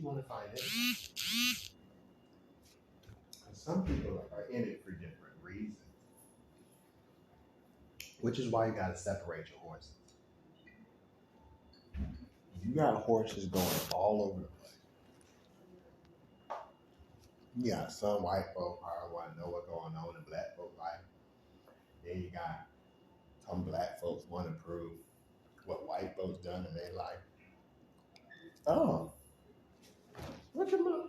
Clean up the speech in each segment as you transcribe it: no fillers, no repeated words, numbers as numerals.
you want to find it. And some people are in it for different reasons, which is why you got to separate your horses. You got horses going all over the place. You got some white folk probably want to know what's going on in black folk life. Then you got some black folks want to prove what white folks done in their life. Oh, what you mean?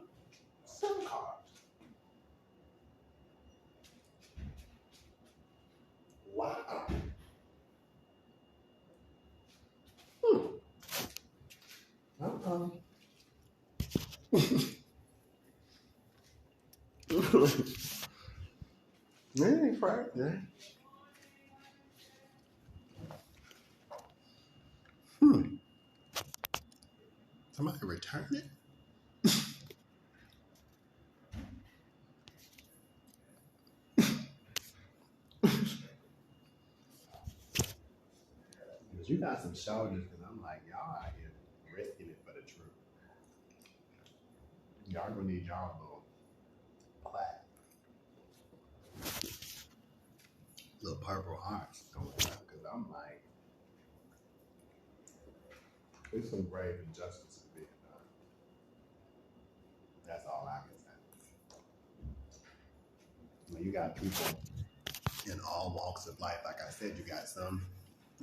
Some cars. Wow. Uh-uh. It ain't practice. Somebody return it? Because you got some shoulders, because I'm like, y'all out here risking it for the truth. Y'all gonna need y'all little plaque. Little purple hearts going up, because I'm like, there's some grave injustices being done. That's all I can say. You got people in all walks of life. Like I said, you got some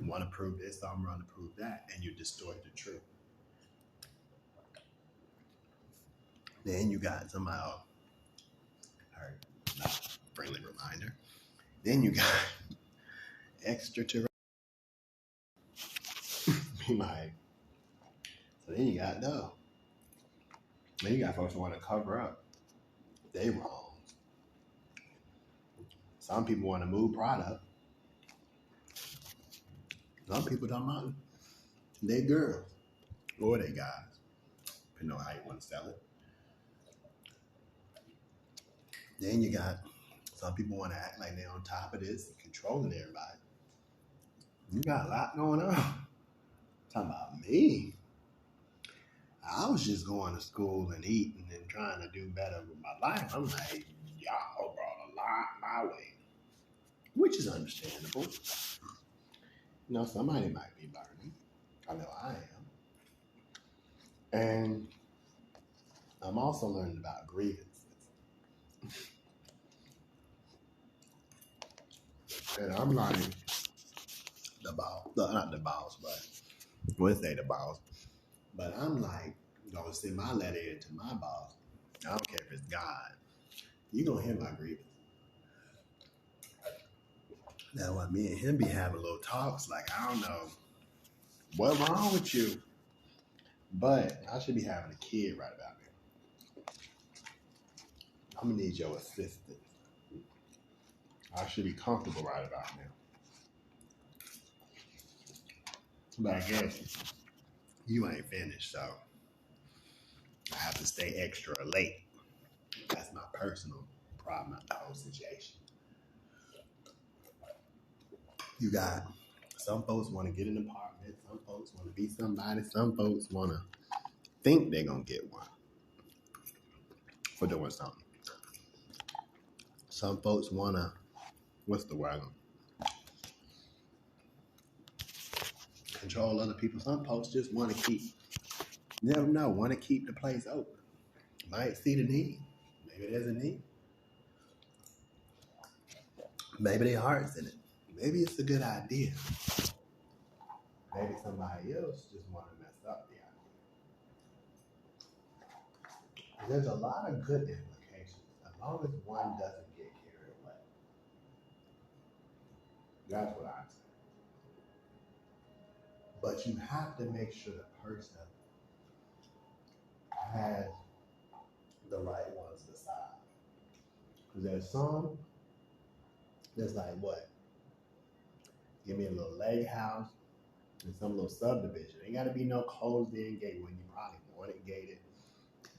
want to prove this, some want to prove that, and you distort the truth. Then you got somebody, not friendly reminder. Then you got extraterrestrial. Be like, so then you got no. Then you got folks who want to cover up. They wrong. Some people want to move product. Some people don't mind. They girls or they guys. Depending on how you want to sell it. Then you got some people want to act like they're on top of this, controlling everybody. You got a lot going on. Talking about me. I was just going to school and eating and trying to do better with my life. I'm like, y'all brought a lot my way, which is understandable. You know, somebody might be learning. I know I am. And I'm also learning about grievances. And I'm learning not the boss, but I wouldn't say the boss. But I'm like, gonna send my letter in to my boss. I don't care if it's God. You're gonna hear my grievance. That's why me and him be having little talks, like, I don't know what's wrong with you, but I should be having a kid right about now. I'm gonna need your assistance. I should be comfortable right about now. But I guess you ain't finished, so I have to stay extra late. That's my personal problem with the whole situation. You got some folks want to get an apartment, some folks want to be somebody, some folks want to think they're going to get one for doing something. Some folks want to, what's the word? Control other people. Some folks just want to keep, you never know, want to keep the place open. Might see the need. Maybe there's a need. Maybe their heart's in it. Maybe it's a good idea. Maybe somebody else just want to mess up the idea. There's a lot of good implications as long as one doesn't get carried away. That's what I'd say. But you have to make sure the person has the right ones beside. Because there's some that's like, what? Give me a little lake house and some little subdivision. Ain't got to be no closed in gate when you probably want it gated.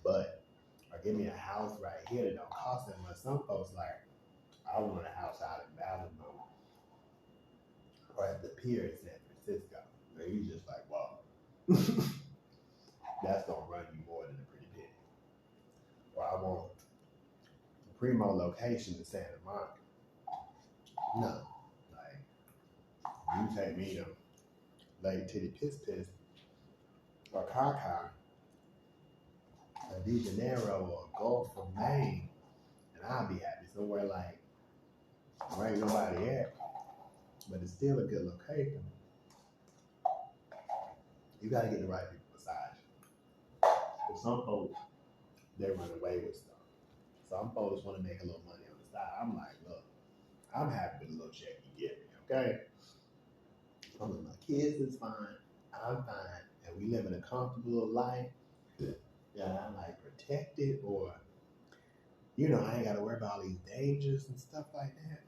But, or give me a house right here that don't cost that much. Some folks like, I want a house out in Malibu or at the pier in San Francisco. And you just like, well, that's going to run you more than a pretty penny. primo location in Santa Monica. No. Like, you take me to Lake Titty Piss Piss or Kaka, or De Janeiro or Gulf of Maine, and I'll be happy. Somewhere like where ain't nobody at, but it's still a good location. You gotta get the right people beside you. But some folks, they run away with stuff. Some folks want to make a little money on the side. I'm like, look, I'm happy with the little check you give me, okay? I'm like, my kids is fine, I'm fine, and we live in a comfortable life. Yeah, I'm like protected, or you know, I ain't gotta worry about all these dangers and stuff like that.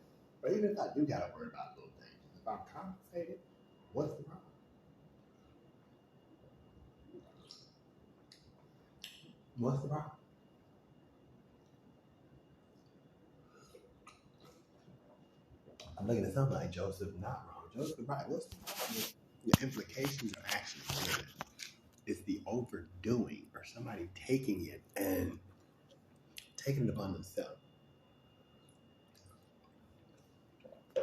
But even if I do gotta worry about little things, if I'm compensated, what's the problem? What's the problem? I'm looking at something like Joseph, not wrong. Joseph, right? What's the problem? The implications are actually good. It's the overdoing or somebody taking it and taking it upon themselves.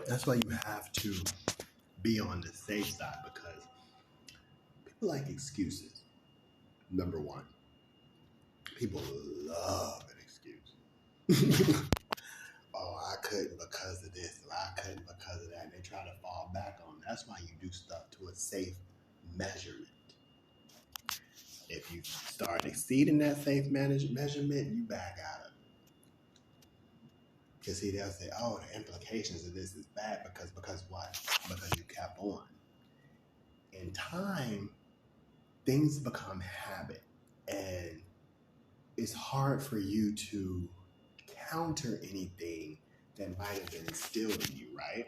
That's why you have to be on the safe side, because people like excuses. Number one, people love an excuse. Oh, I couldn't because of this, or I couldn't because of that. And they try to fall back on it. That's why you do stuff to a safe measurement. If you start exceeding that safe measurement, you back out of it. Because see, they'll say, oh, the implications of this is bad because what? Because you kept on. In time, things become habit, and it's hard for you to counter anything that might have been instilled in you, right?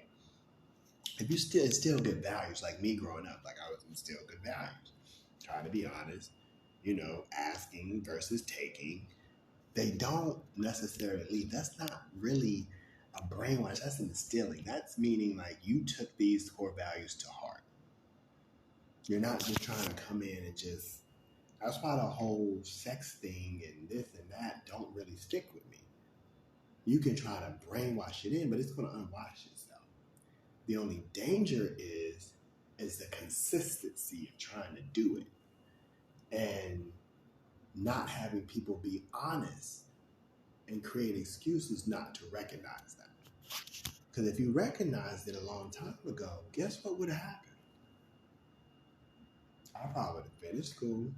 If you still instill good values, like me growing up, like I was instilled good values, trying to be honest, you know, asking versus taking, they don't necessarily leave. That's not really a brainwash. That's instilling. That's meaning like you took these core values to heart. You're not just trying to come in and just. That's why the whole sex thing and this and that don't really stick with me. You can try to brainwash it in, but it's going to unwash itself. The only danger is the consistency of trying to do it and not having people be honest and create excuses not to recognize that. Because if you recognized it a long time ago, guess what would have happened? I probably would have finished school.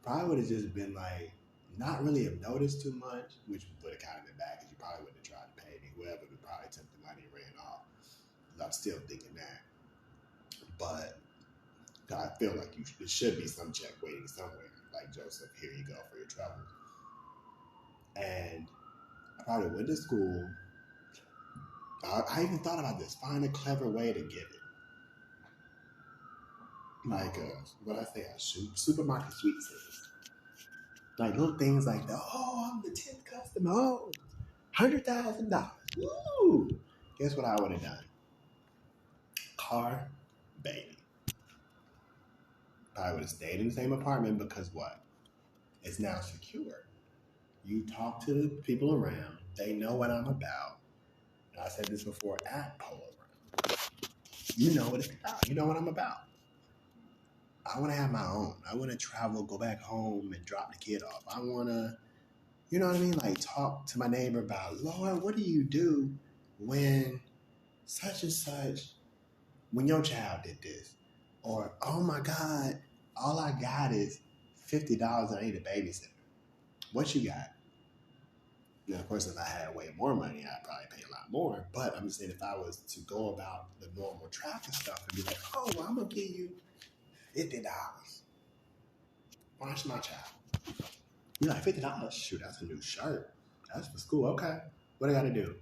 Probably would have just been like, not really have noticed too much, which would have kind of been bad because you probably would have tried to pay me. Whoever would probably took the money and ran off. I'm still thinking that. But I feel like there should be some check waiting somewhere. Like, Joseph, here you go for your trouble. And I probably went to school. I even thought about this. Find a clever way to give it. Like, what I say, a supermarket sweet sales. Like, little things like that. Oh, I'm the 10th customer. Oh, $100,000. Woo! Guess what I would have done? Car, baby. I would have stayed in the same apartment because what? It's now secure. You talk to the people around. They know what I'm about. And I said this before at Polo Ground. You know what it's about. You know what I'm about. I want to have my own. I want to travel, go back home, and drop the kid off. I want to, you know what I mean? Like, talk to my neighbor about, Lord, what do you do when such and such, when your child did this? Or, oh my God, all I got is $50 and I need a babysitter. What you got? Now, of course, if I had way more money, I'd probably pay a lot more. But I'm just saying, if I was to go about the normal traffic stuff and be like, oh, well, I'm going to give you $50. Watch my child. You're like, $50? Shoot, that's a new shirt. That's for school. Okay. What do I got to do?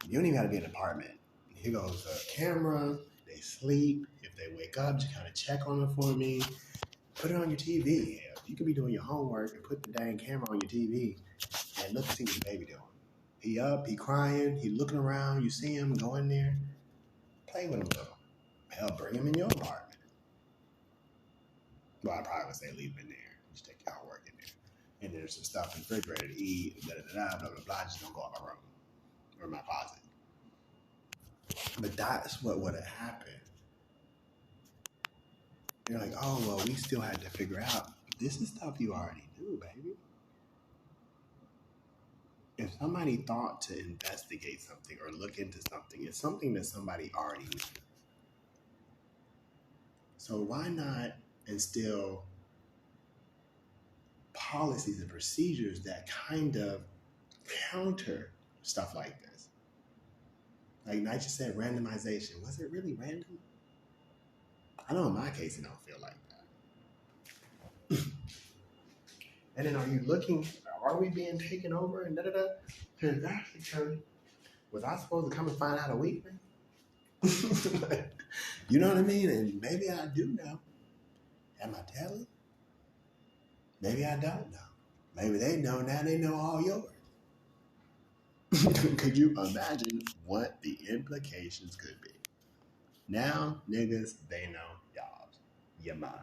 You don't even got to be in an apartment. Here goes a camera. They sleep. If they wake up, just kind of check on them for me. Put it on your TV. You could be doing your homework and put the dang camera on your TV and look and see what the baby doing. He up, he crying, he looking around, you see him, go in there, play with him a little. Hell, bring him in your apartment. Well, I probably would say leave him in there. Just take your homework in there. and there's some stuff in the refrigerator to eat, blah, blah, blah, blah, blah, just don't go out my room or my closet. But that's what would have happened. You're like, oh, well, we still had to figure out. This is stuff you already knew, baby. If somebody thought to investigate something or look into something, it's something that somebody already knew. So why not instill policies and procedures that kind of counter stuff like this? Like Nigel said, randomization. Was it really random? I know in my case, it don't feel like that. And then are you looking, are we being taken over and da-da-da? Because that's the truth. Was I supposed to come and find out a week? You know what I mean? And maybe I do know. Am I telling? Maybe I don't know. Maybe they know now, they know all yours. Could you imagine what the implications could be? Now, niggas, they know y'all's. Your mind.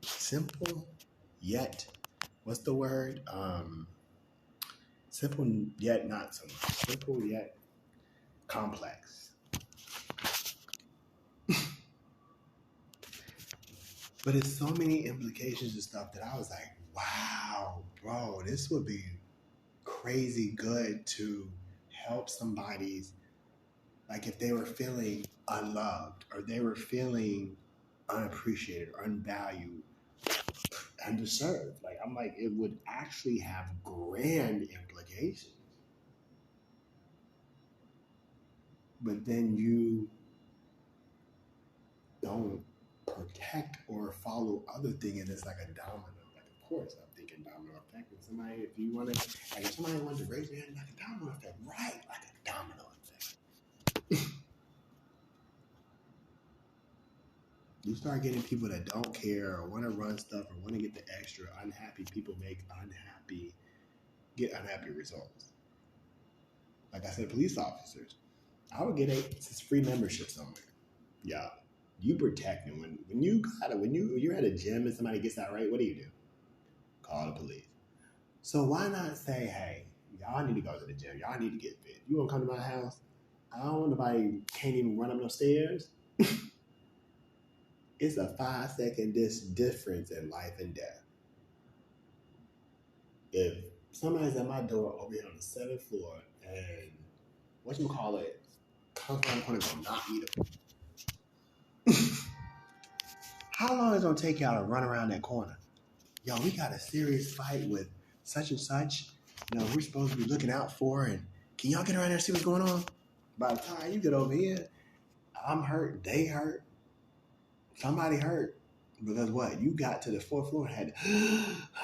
Simple, yet, what's the word? Simple, yet not so much. Simple, yet complex. But it's so many implications and stuff that I was like, wow, bro, this would be crazy good to help somebody's, like if they were feeling unloved or they were feeling unappreciated, unvalued, underserved. Like I'm like, it would actually have grand implications. But then you don't protect or follow other thing, and it's like a domino. Like of course I'm thinking domino effect. And somebody, if you want to, like if somebody wanted to raise your hand, like a domino effect, right? Like a domino effect. You start getting people that don't care or want to run stuff or want to get the extra. Unhappy people get unhappy results. Like I said, police officers, I would get a free membership somewhere. Yeah, you protect them when you're at a gym and somebody gets that right. What do? Call the police. So why not say, hey, y'all need to go to the gym. Y'all need to get fit. You want to come to my house? I don't want nobody can't even run up no stairs. It's a 5-second difference in life and death. If somebody's at my door over here on the 7th floor and comes around the corner and go knock me the how long is it gonna take y'all to run around that corner? Yo, we got a serious fight with such and such. You know, we're supposed to be looking out for, and can y'all get around there and see what's going on? By the time you get over here, I'm hurt, they hurt, somebody hurt. Because what? You got to the 4th floor and had to,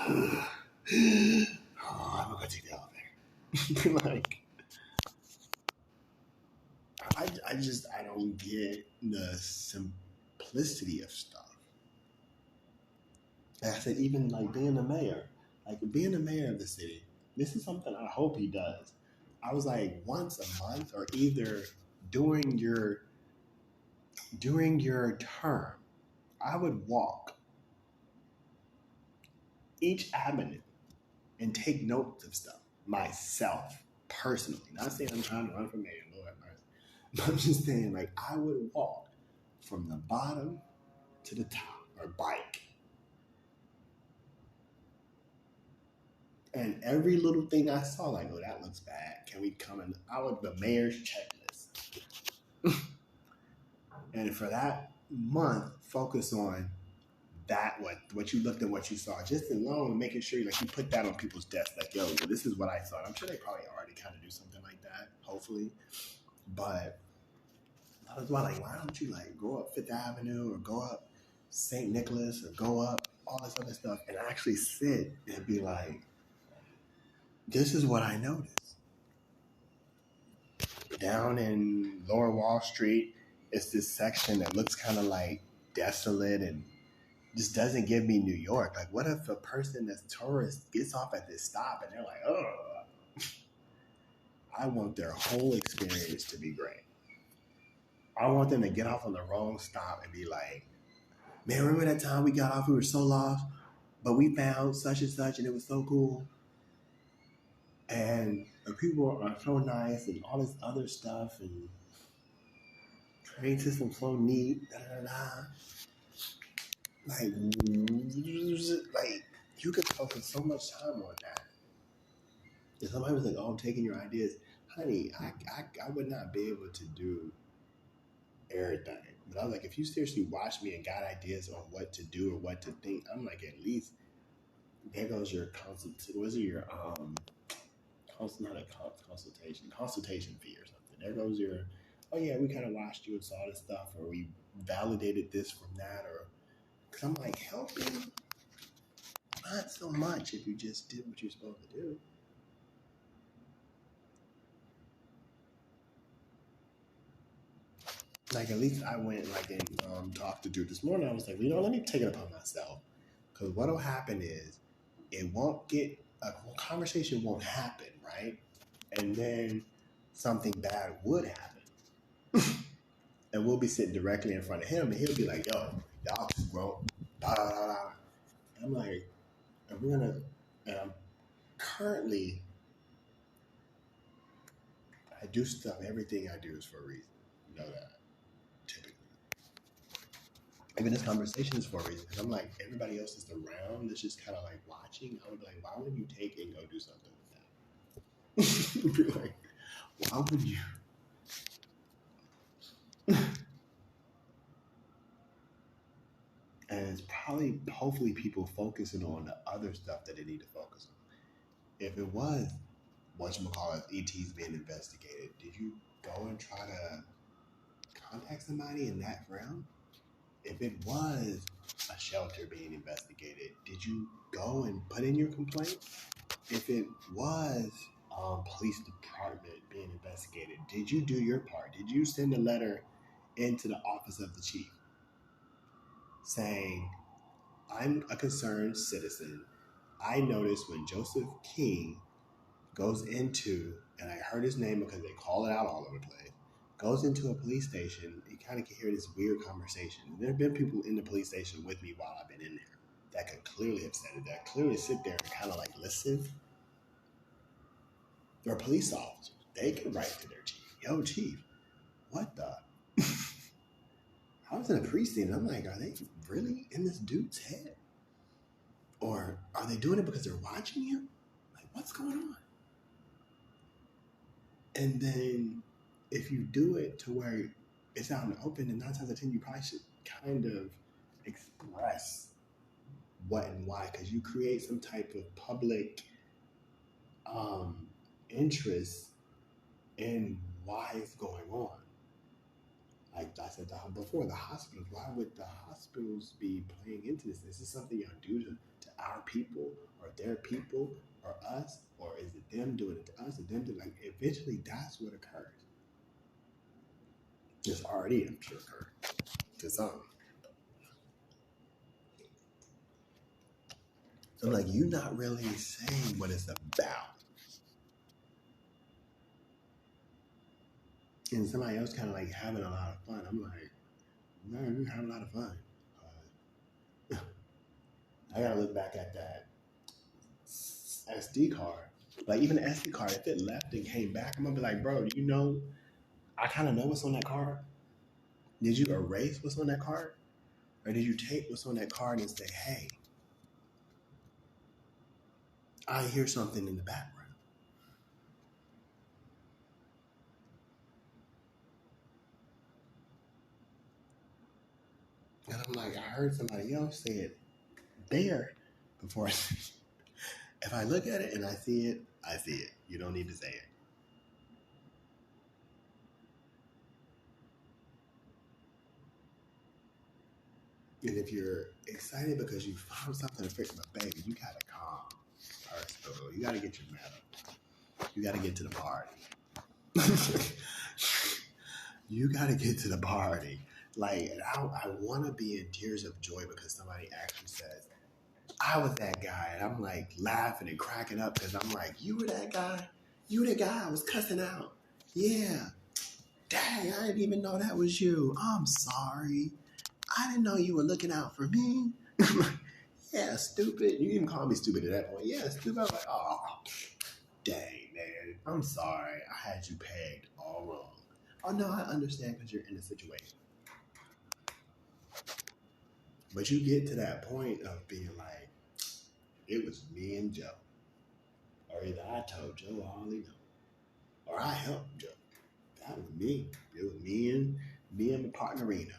I'm gonna go take the elevator. Like, I don't get the simplicity of stuff. Like I said, even like being the mayor of the city, this is something I hope he does. I was like, once a month or either during your term, I would walk each avenue and take notes of stuff myself, personally. Not saying I'm trying to run for mayor, Lord have mercy. But I'm just saying, like, I would walk from the bottom to the top, or bike. And every little thing I saw, like, oh, that looks bad. Can we come in? The mayor's checklist. And for that month, focus on that, what you looked at, what you saw, just alone, making sure like you put that on people's desks, like, yo, this is what I saw. I'm sure they probably already kind of do something like that, hopefully. But I was like, why don't you like go up Fifth Avenue or go up St. Nicholas or go up all this other stuff and actually sit and be like, this is what I noticed. Down in Lower Wall Street, it's this section that looks kind of like desolate and just doesn't give me New York. Like, what if a person that's tourist gets off at this stop and they're like, oh, I want their whole experience to be great. I want them to get off on the wrong stop and be like, man, remember that time we got off, we were so lost? but we found such and such, and it was so cool. And the people are so nice, and all this other stuff, and train system so neat. Da, da, da. Like you could focus so much time on that. And somebody was like, "Oh, I'm taking your ideas, honey. I would not be able to do everything." But I was like, if you seriously watch me and got ideas on what to do or what to think, I'm like, at least there goes your consultation fee or something. There goes your, oh yeah, we kind of watched you and saw this stuff, or we validated this from that, or because I'm like, helping not so much if you just did what you're supposed to do. Like at least I went like and talked to dude this morning. I was like, let me take it upon myself, because what'll happen is it won't get a conversation won't happen, right? And then something bad would happen. And we'll be sitting directly in front of him, and he'll be like, yo, y'all just grown. Da, da, da, da. I'm like, and I'm currently, I do stuff, everything I do is for a reason. You know that, typically. Even this conversation is for a reason, because I'm like, everybody else is around that's just kind of like watching. I would be like, why wouldn't you take and go do something with that? Be like, why would you? And it's probably, hopefully, people focusing on the other stuff that they need to focus on. If it was, whatchamacallit, ET's being investigated, did you go and try to contact somebody in that realm? If it was a shelter being investigated, did you go and put in your complaint? If it was police department being investigated, did you do your part? Did you send a letter into the office of the chief saying, I'm a concerned citizen. I noticed when Joseph King goes into, and I heard his name because they call it out all over the place, goes into a police station, you kind of can hear this weird conversation. And there have been people in the police station with me while I've been in there that could clearly have said it, that clearly sit there and kind of like listen. They're police officers. They can write to their chief. Yo, chief, what the? I was in a precinct and I'm like, are they really in this dude's head? Or are they doing it because they're watching him? Like, what's going on? And then if you do it to where it's out in the open, and 9 times out of 10, you probably should kind of express what and why, because you create some type of public interest in why it's going on. Like I said before, the hospitals, why would the hospitals be playing into this? Is this something y'all do to our people or their people or us? Or is it them doing it to us and them doing it? Like, eventually that's what occurs. It's already, I'm sure, occurred to some. So like, you're not really saying what it's about. And somebody else kind of like having a lot of fun. I'm like, man, you having a lot of fun. I gotta look back at that SD card. Like, even the SD card, if it left and came back, I'm gonna be like, bro, do you know, I kind of know what's on that card. Did you erase what's on that card? Or did you take what's on that card and say, hey, I hear something in the background? And I'm like, I heard somebody else say it there before. If I look at it and I see it, I see it. You don't need to say it. And if you're excited because you found something to fix my baby, you gotta calm first. You gotta get your medal. You gotta get to the party. You gotta get to the party. Like, I want to be in tears of joy because somebody actually says, I was that guy. And I'm like laughing and cracking up because I'm like, you were that guy? You were the guy I was cussing out. Yeah. Dang, I didn't even know that was you. I'm sorry. I didn't know you were looking out for me. yeah, stupid. You even call me stupid at that point. Yeah, stupid. I'm like, oh, dang, man. I'm sorry. I had you pegged all wrong. Oh, no, I understand because you're in a situation. But you get to that point of being like, it was me and Joe. Or either I told Joe all he know. Or I helped Joe. That was me. It was me and my partner Reno.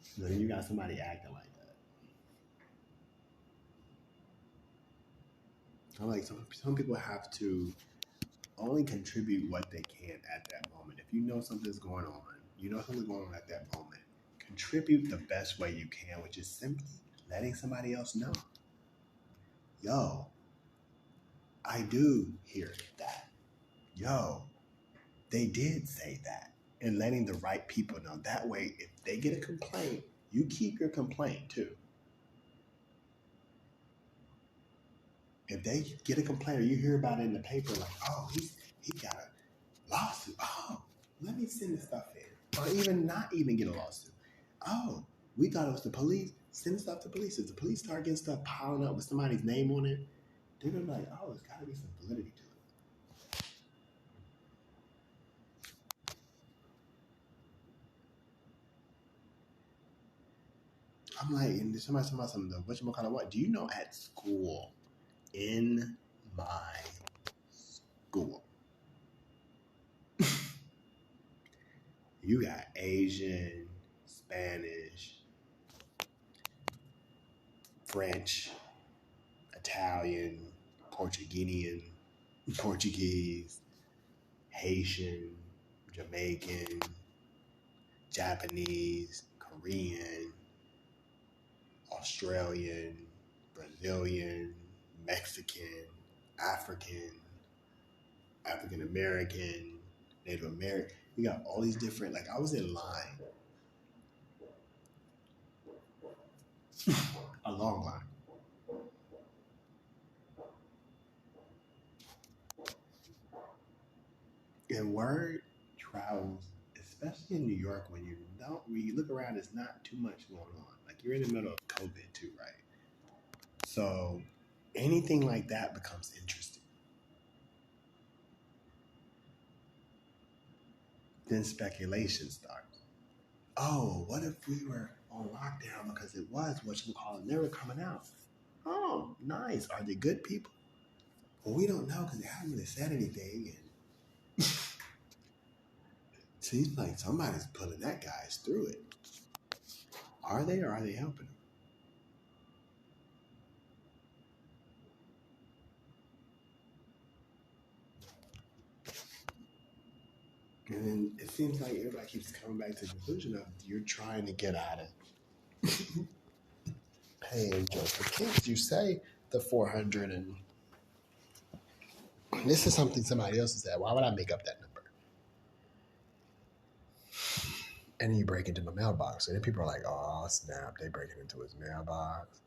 So then you got somebody acting like that. I'm like, some people have to only contribute what they can at that moment. If you know something's going on, at that moment, contribute the best way you can, which is simply letting somebody else know. Yo, I do hear that. Yo, they did say that. And letting the right people know. That way, if they get a complaint, you keep your complaint too. If they get a complaint or you hear about it in the paper, like, oh, he got a lawsuit. Oh, let me send this stuff in. Or even not even get a lawsuit. Oh, we thought it was the police. Send stuff to police. If the police start getting stuff piling up with somebody's name on it, they're gonna be like, oh, there's gotta be some validity to it. I'm like, and somebody talking about something, whatchamacallit, what? Do you know at school, in my school, you got Asian, Spanish, French, Italian, Portuguese, Haitian, Jamaican, Japanese, Korean, Australian, Brazilian, Mexican, African, African American, Native American. You got all these different, like I was in line, a long line. And word travels, especially in New York, when you look around, it's not too much going on. Like you're in the middle of COVID too, right? So anything like that becomes interesting. Then speculation starts. Oh, what if we were on lockdown because it was whatchamacallit, they were coming out? Oh, nice. Are they good people? Well, we don't know because they haven't really said anything. And seems like somebody's pulling that guys through it. Are they, or are they helping them? And then it seems like everybody keeps coming back to the conclusion of you're trying to get out of paying just for kids. You say the 400 and this is something somebody else has said. Why would I make up that number? And then you break into my mailbox. And then people are like, oh, snap, they breaking into his mailbox.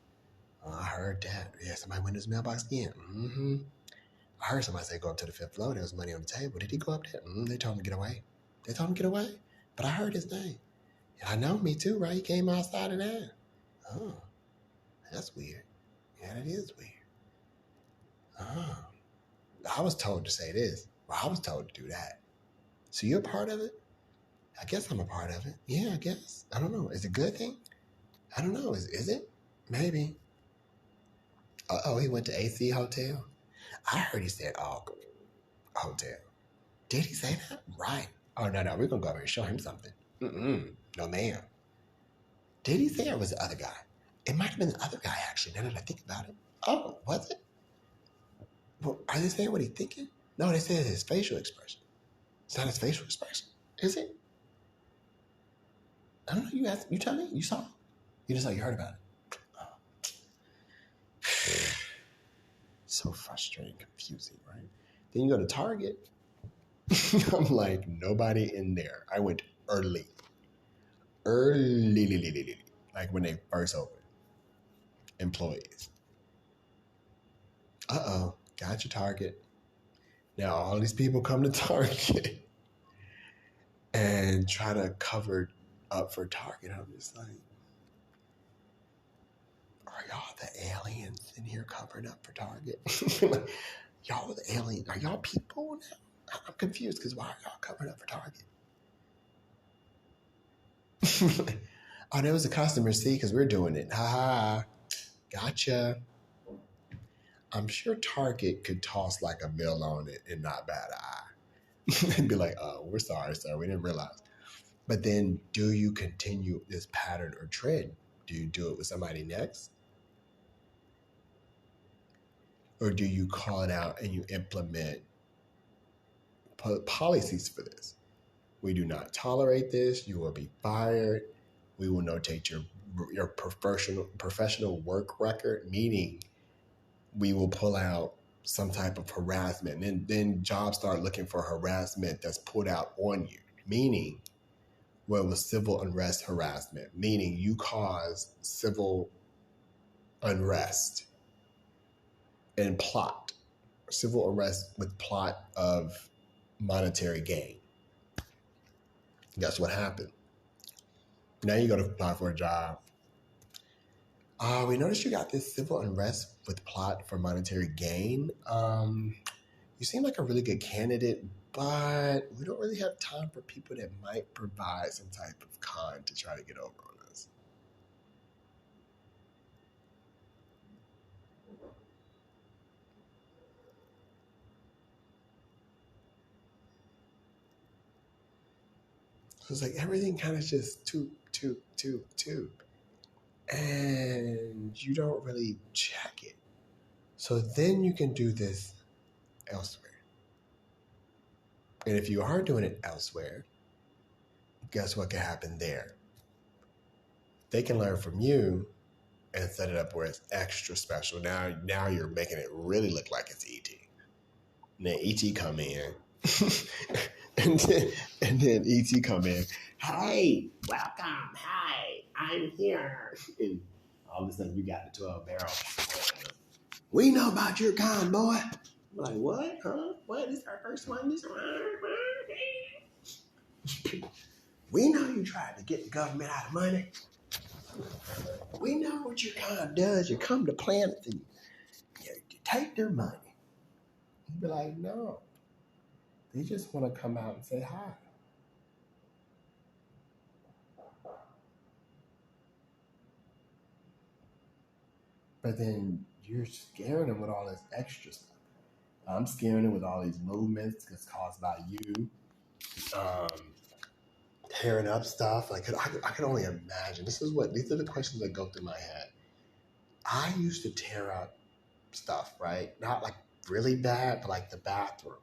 I heard that. Yeah, somebody went to his mailbox again. Mm-hmm. I heard somebody say go up to the 5th floor. There was money on the table. Did he go up there? They told him to get away. They told him to get away. But I heard his name. And I know, me too, right? He came outside of that. Oh, that's weird. Yeah, that is weird. Oh. I was told to say this. Well, I was told to do that. So you're a part of it? I guess I'm a part of it. Yeah, I guess. I don't know. Is it a good thing? I don't know. Is it? Maybe. Oh, he went to AC Hotel. I heard he said, oh, hotel. Did he say that? Right. Oh, no. We're going to go over and show him something. No, ma'am. Did he say it was the other guy? It might have been the other guy, actually, now that I think about it. Oh, was it? Well, are they saying what he's thinking? No, they said his facial expression. It's not his facial expression. Is it? I don't know. You tell me. You saw it. You just you heard about it. Oh. So frustrating, confusing, right? Then you go to Target. I'm like, nobody in there. I went early. Like when they first opened. Employees. Uh-oh. Got your Target. Now all these people come to Target and try to cover up for Target. I'm just like, in here covering up for Target. Like, y'all are the alien. Are y'all people now? I'm confused because why are y'all covering up for Target? Oh, there was a customer, see, because we're doing it. Ha ha. Gotcha. I'm sure Target could toss like a bill on it and not bat an eye. And be like, oh, we're sorry, sir. We didn't realize. But then do you continue this pattern or trend? Do you do it with somebody next? Or do you call it out and you implement policies for this? We do not tolerate this. You will be fired. We will notate your professional work record, meaning we will pull out some type of harassment. And then jobs start looking for harassment that's put out on you, meaning, well, it was civil unrest harassment, meaning you caused civil unrest and plot, civil unrest with plot of monetary gain. Guess what happened? Now you go to apply for a job. We noticed you got this civil unrest with plot for monetary gain. You seem like a really good candidate, but we don't really have time for people that might provide some type of con to try to get over on us. So it's like everything kind of just too. And you don't really check it. So then you can do this elsewhere. And if you are doing it elsewhere, guess what can happen there? They can learn from you and set it up where it's extra special. Now you're making it really look like it's E.T. And then E.T. come in. and then E.T. come in. Hey, welcome. Hi, I'm here. And all of a sudden you got the 12 barrel. We know about your kind, boy. I'm like, what? Huh? What? This is our first one? We know you tried to get the government out of money. We know what your kind does. You come to planets and you take their money. You'd be like, no. They just want to come out and say hi. But then you're scaring them with all this extra stuff. I'm scaring them with all these movements that's caused by you. Tearing up stuff. Like I could only imagine. These are the questions that go through my head. I used to tear up stuff, right? Not like really bad, but like the bathroom.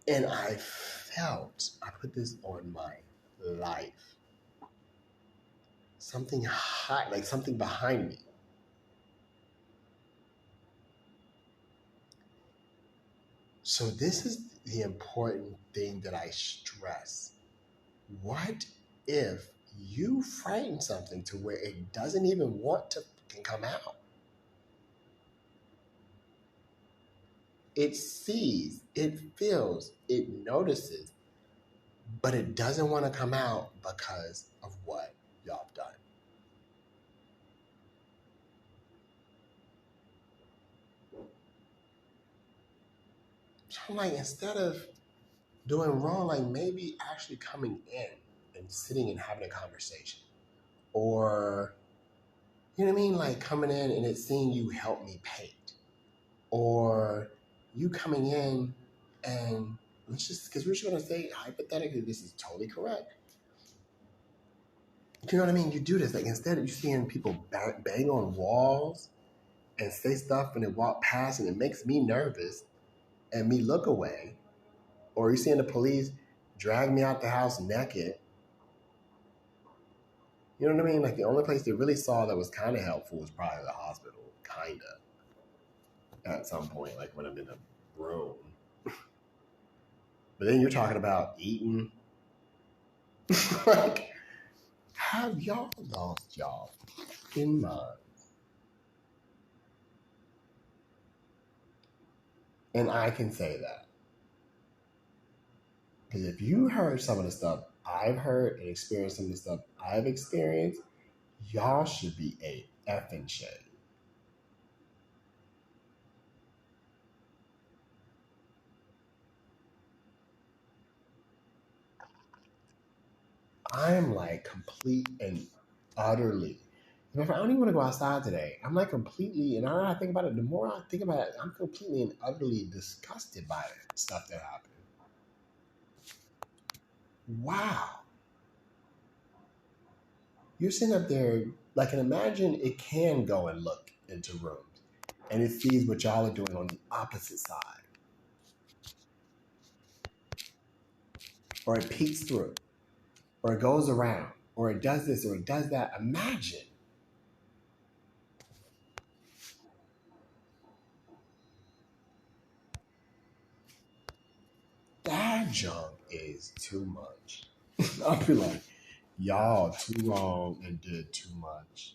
And I put this on my life. Something high, like something behind me. So this is the important thing that I stress. What if you frighten something to where it doesn't even want to come out? It sees, it feels, it notices, but it doesn't want to come out because of what y'all have done. So I'm like, instead of doing wrong, like maybe actually coming in and sitting and having a conversation. Or, you know what I mean? Like coming in and it's seeing you help me paint. Or you coming in and because we're just going to say, hypothetically, this is totally correct. You know what I mean? You do this. Like instead of you seeing people bang on walls and say stuff and then walk past and it makes me nervous and me look away. Or you seeing the police drag me out the house naked. You know what I mean? Like the only place they really saw that was kind of helpful was probably the hospital, kind of, at some point, like when I'm in the room. But then you're talking about eating. Like, have y'all lost y'all in mind? And I can say that. Because if you heard some of the stuff I've heard and experienced some of the stuff I've experienced, y'all should be a effing shame. I'm like complete and utterly. And if I don't even want to go outside today, I'm like completely, and the more I think about it, the more I think about it, I'm completely and utterly disgusted by the stuff that happened. Wow. You're sitting up there, like, and imagine it can go and look into rooms and it sees what y'all are doing on the opposite side. Or it peeks through, or it goes around, or it does this, or it does that. Imagine. That junk is too much. I'll be like, y'all too long and did too much.